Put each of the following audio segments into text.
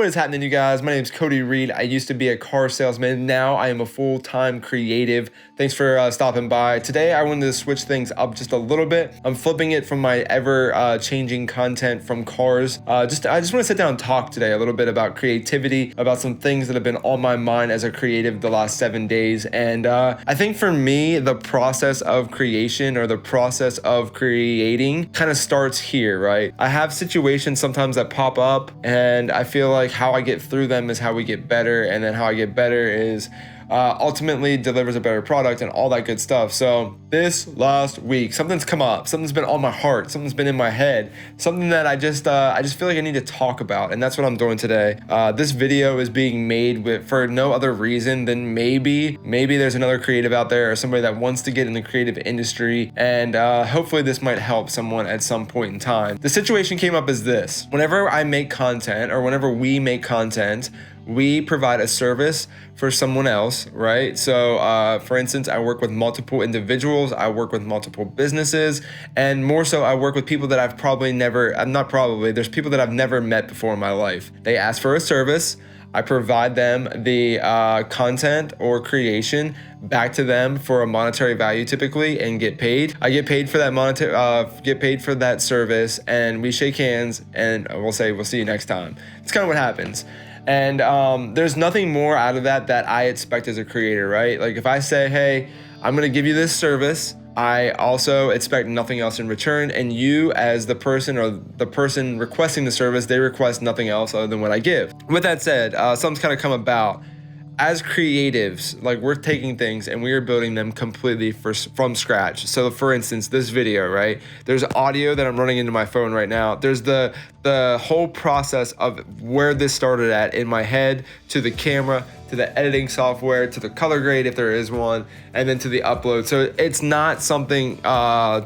What is happening, you guys? My name is Cody Reed. I used to be a car salesman. Now I am a full-time creative. Thanks for stopping by. Today I wanted to switch things up just a little bit. I'm flipping it from my ever-changing content from cars. I just want to sit down and talk today a little bit about creativity, about some things that have been on my mind as a creative the last 7 days. And I think for me, the process of creation or the process of creating kind of starts here, right? I have situations sometimes that pop up, and I feel like how I get through them is how we get better, and then how I get better is ultimately delivers a better product and all that good stuff. So this last week, something's come up, something's been on my heart, something's been in my head, something that I just feel like I need to talk about, and that's what I'm doing today. This video is being made for no other reason than maybe there's another creative out there or somebody that wants to get in the creative industry, and hopefully this might help someone at some point in time. The situation came up as this: whenever I make content, or whenever we make content, we provide a service for someone else, right? So for instance, I work with multiple individuals, I work with multiple businesses, and more so I work with people that there's people that I've never met before in my life. They ask for a service, I provide them the content or creation back to them for a monetary value typically, and get paid. I get paid for that get paid for that service, and we shake hands and we'll say, we'll see you next time. It's kind of what happens. And there's nothing more out of that I expect as a creator, right? Like if I say, hey, I'm gonna give you this service, I also expect nothing else in return, and you as the person or the person requesting the service, they request nothing else other than what I give. With that said, something's kind of come about. As creatives, like we're taking things and we are building them completely from scratch. So for instance, this video, right? There's audio that I'm running into my phone right now. There's the whole process of where this started at in my head, to the camera, to the editing software, to the color grade if there is one, and then to the upload. So it's not something,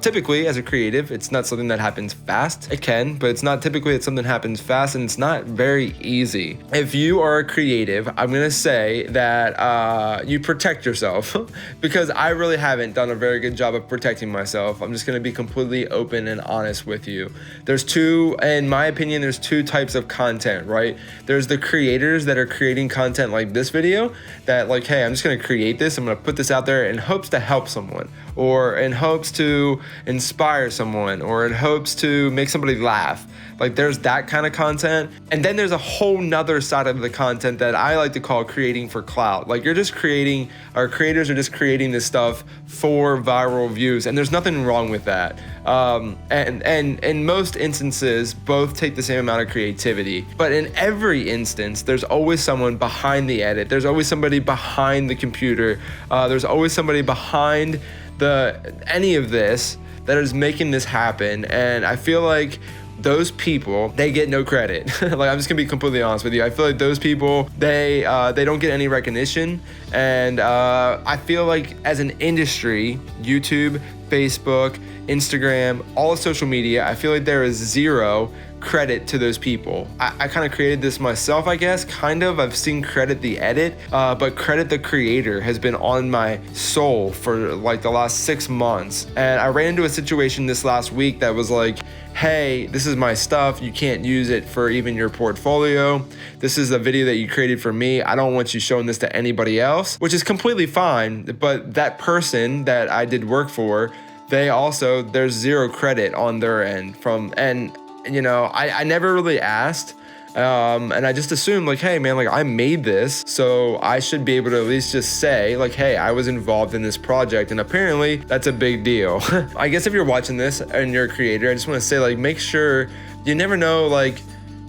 typically as a creative, it's not something that happens fast. It can, but it's not typically it's something that happens fast, and it's not very easy. If you are a creative, I'm gonna say that you protect yourself because I really haven't done a very good job of protecting myself. I'm just gonna be completely open and honest with you. In my opinion, there's two types of content, right? There's the creators that are creating content like this video, that like, hey, I'm just gonna create this, I'm gonna put this out there in hopes to help someone, or in hopes to inspire someone, or in hopes to make somebody laugh. Like there's that kind of content. And then there's a whole nother side of the content that I like to call creating for clout. Like you're just creating, our creators are just creating this stuff for viral views, and there's nothing wrong with that. And in most instances, both take the same amount of creativity. But in every instance, there's always someone behind the edit. There's always somebody behind the computer. There's always somebody behind any of this that is making this happen. And I feel like those people, they get no credit. Like I'm just gonna be completely honest with you. I feel like those people, they don't get any recognition. And I feel like as an industry, YouTube, Facebook, Instagram, all of social media, I feel like there is zero credit to those people. I kind of created this myself, I guess, kind of. I've seen credit the edit, but credit the creator has been on my soul for like the last 6 months. And I ran into a situation this last week that was like, hey, this is my stuff, you can't use it for even your portfolio. This is a video that you created for me. I don't want you showing this to anybody else, which is completely fine. But that person that I did work for, there's zero credit on their end and you know, I never really asked, and I just assumed like, hey man, like I made this, so I should be able to at least just say like, hey, I was involved in this project, and apparently that's a big deal. I guess if you're watching this and you're a creator, I just want to say like, make sure, you never know, like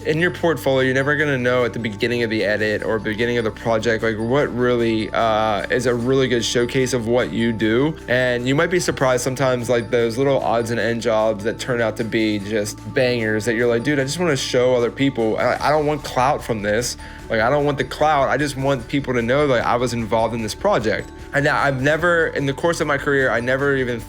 in your portfolio, you're never gonna know at the beginning of the edit or beginning of the project, like what really is a really good showcase of what you do. And you might be surprised sometimes, like those little odds and end jobs that turn out to be just bangers that you're like, dude, I just wanna show other people. I don't want clout from this. Like I don't want the clout. I just want people to know that I was involved in this project. And I've never, in the course of my career, I never even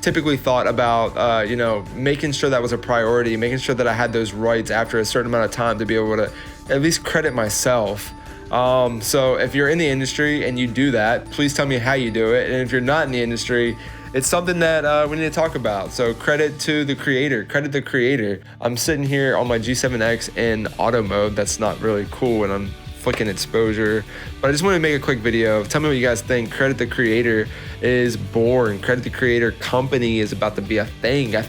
typically thought about, making sure that was a priority, making sure that I had those rights after a certain amount of time to be able to at least credit myself. So if you're in the industry and you do that, please tell me how you do it. And if you're not in the industry it's something that we need to talk about. So credit to the creator, credit the creator. I'm sitting here on my G7X in auto mode. That's not really cool when I'm flicking exposure, but I just want to make a quick video. Tell me what you guys think. Credit the creator is born. Credit the creator company is about to be a thing. I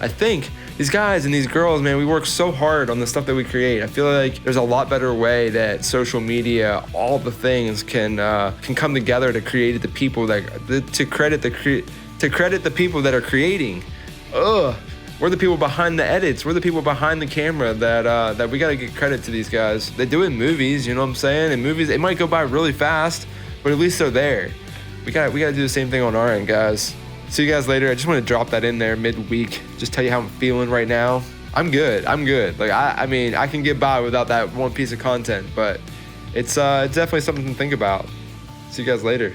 think these guys and these girls, man, we work so hard on the stuff that we create. I feel like there's a lot better way that social media, all the things can come together to create the people that to credit the people that are creating. We're the people behind the edits. We're the people behind the camera that we gotta give credit to these guys. They do it in movies, you know what I'm saying? In movies, it might go by really fast, but at least they're there. We gotta do the same thing on our end, guys. See you guys later. I just want to drop that in there midweek. Just tell you how I'm feeling right now. I'm good. Like I mean, I can get by without that one piece of content, but it's definitely something to think about. See you guys later.